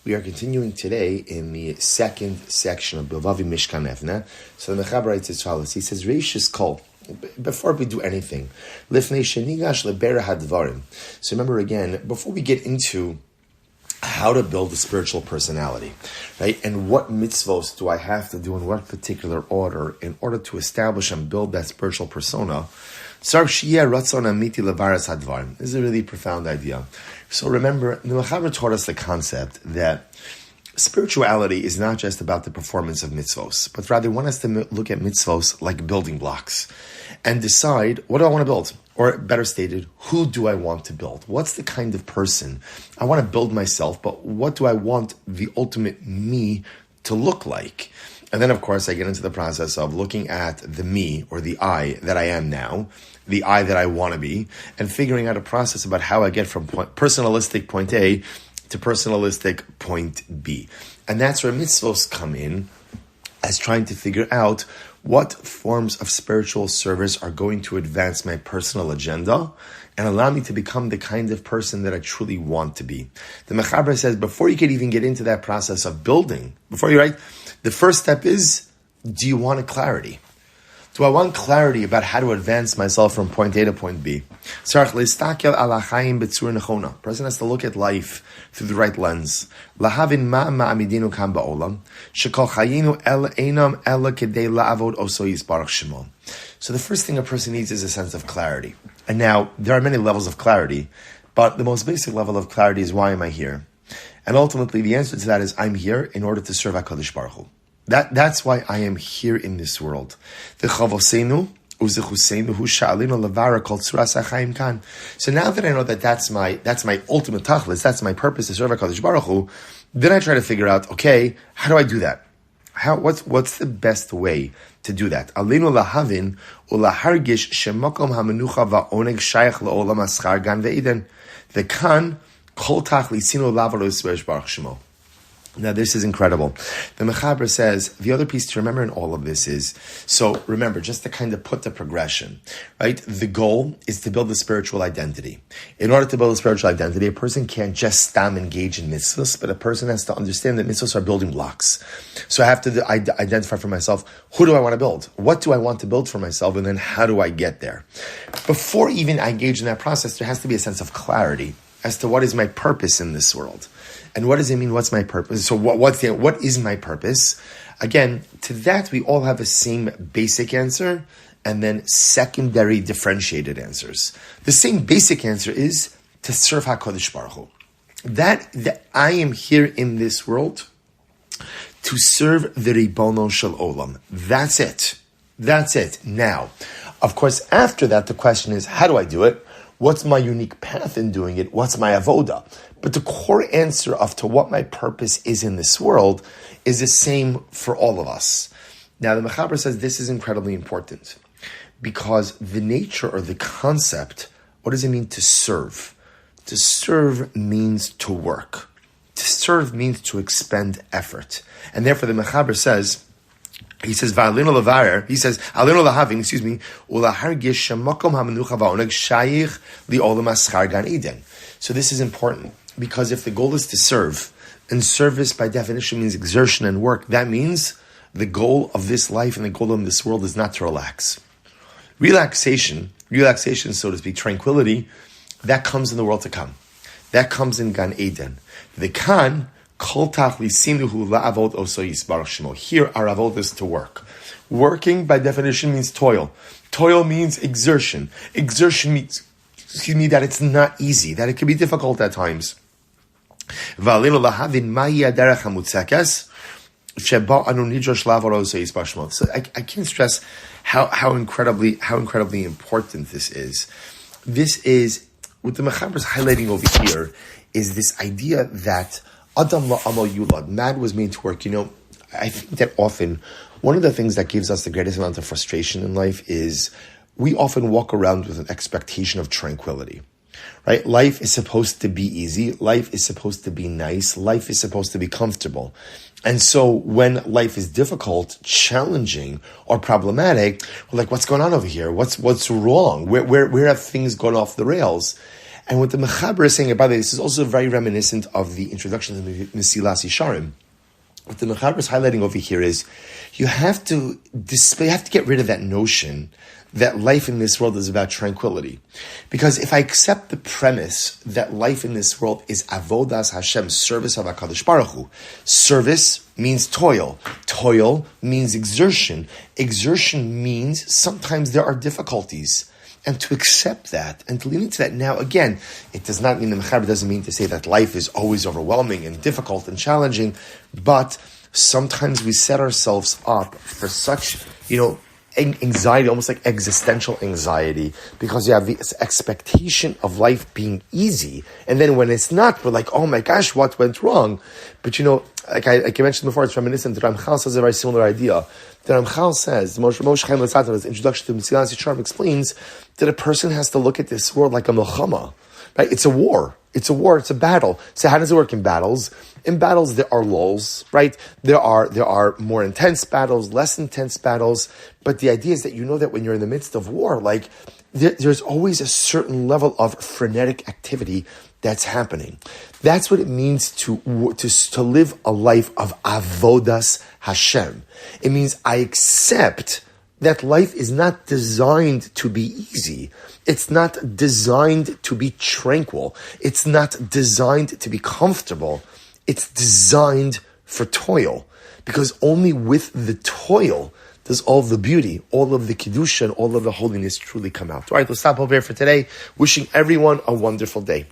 We are continuing today in the second section of Bilvavi, Mishkan, Evneh. So the Mechaber writes as follows. He says, Reishis kol, before we do anything, lifnei shenigash lebera hadvarim. So remember again, before we get into how to build a spiritual personality, right? And what mitzvos do I have to do in what particular order in order to establish and build that spiritual persona? This is a really profound idea. So remember, the Mechaber taught us the concept that spirituality is not just about the performance of mitzvos, but rather want us to look at mitzvos like building blocks and decide, what do I want to build? Or better stated, who do I want to build? What's the kind of person? I want to build myself, but what do I want the ultimate me to look like? And then, of course, I get into the process of looking at the me or the I that I am now, the I that I want to be, and figuring out a process about how I get from personalistic point A to personalistic point B. And that's where mitzvos come in, as trying to figure out what forms of spiritual service are going to advance my personal agenda and allow me to become the kind of person that I truly want to be. The Mechaber says, before you can even get into that process of building, before you write, the first step is, do you want a clarity? Do I want clarity about how to advance myself from point A to point B? Person has to look at life through the right lens. So the first thing a person needs is a sense of clarity. And now, there are many levels of clarity, but the most basic level of clarity is, why am I here? And ultimately, the answer to that is, I'm here in order to serve HaKadosh Baruch Hu. That's why I am here in this world. So now that I know that that's my ultimate tachlis, that's my purpose to serve HaKadosh Baruch Hu, then I try to figure out, okay, how do I do that? What's the best way to do that? Alinu lahavin ulahargish shemakom hamenucha va'oneg shayach la'olam aschar gan ve'iden ve'kan kol tachlisinu lavalo yisvesh baruch shemo. Now, this is incredible. The Mechaber says, the other piece to remember in all of this is, so remember, just to kind of put the progression, right? The goal is to build a spiritual identity. In order to build a spiritual identity, a person can't just engage in mitzvahs, but a person has to understand that mitzvahs are building blocks. So I have to identify for myself, who do I want to build? What do I want to build for myself? And then how do I get there? Before even I engage in that process, there has to be a sense of clarity as to what is my purpose in this world. And what does it mean? What's my purpose? So what is my purpose? Again, to that we all have the same basic answer and then secondary differentiated answers. The same basic answer is to serve HaKadosh Baruch Hu. That I am here in this world to serve the Ribono Shel Olam. That's it. Now, of course, after that, the question is, how do I do it? What's my unique path in doing it? What's my avoda? But the core answer to what my purpose is in this world is the same for all of us. Now, the Mechaber says this is incredibly important because the nature or the concept, what does it mean to serve? To serve means to work. To serve means to expend effort. And therefore, the Mechaber says, he says, "Va'alinu levarer." He says, "Alinu lahavin." Excuse me. Ulahargish shemakom hamenucha va'oneg shayich li'olam aschar gan eden. So this is important because if the goal is to serve, and service by definition means exertion and work, that means the goal of this life and the goal of this world is not to relax. Relaxation, so to speak, tranquility, that comes in the world to come. That comes in Gan Eden. The Kan. Here our avod is to work. Working by definition means toil. Toil means exertion. Exertion means, that it's not easy, that it can be difficult at times. So I can't stress how incredibly important this is. This is, what the Mechaber is highlighting over here, is this idea that Adam la'amal yulad, man was made to work. I think that often, one of the things that gives us the greatest amount of frustration in life is we often walk around with an expectation of tranquility, right? Life is supposed to be easy. Life is supposed to be nice. Life is supposed to be comfortable. And so when life is difficult, challenging, or problematic, we're like, what's going on over here? What's wrong? Where have things gone off the rails? And what the Mechaber is saying, by the way, this is also very reminiscent of the introduction to the Mesilas Yesharim. What the Mechaber is highlighting over here is you have to get rid of that notion that life in this world is about tranquility. Because if I accept the premise that life in this world is avodas Hashem, service of HaKadosh Baruch Hu, service means toil. Toil means exertion. Exertion means sometimes there are difficulties. And to accept that and to lean into that. Now, again, it does not mean, the Mechaber doesn't mean to say that life is always overwhelming and difficult and challenging, but sometimes we set ourselves up for such, anxiety, almost like existential anxiety, because you have this expectation of life being easy. And then when it's not, we're like, oh my gosh, what went wrong? But like I mentioned before, it's reminiscent. The Ramchal says a very similar idea. The Ramchal says, Moshe Chaim Luzzatto, his introduction to Mesilas Yesharim, explains that a person has to look at this world like a milchama. Right? It's a war. It's a battle. So how does it work in battles? In battles, there are lulls, right? There are more intense battles, less intense battles. But the idea is that that when you're in the midst of war, like there's always a certain level of frenetic activity that's happening. That's what it means to live a life of avodas Hashem. It means I accept that life is not designed to be easy. It's not designed to be tranquil. It's not designed to be comfortable. It's designed for toil. Because only with the toil does all of the beauty, all of the kedusha, and all of the holiness truly come out. All right, let's stop over here for today. Wishing everyone a wonderful day.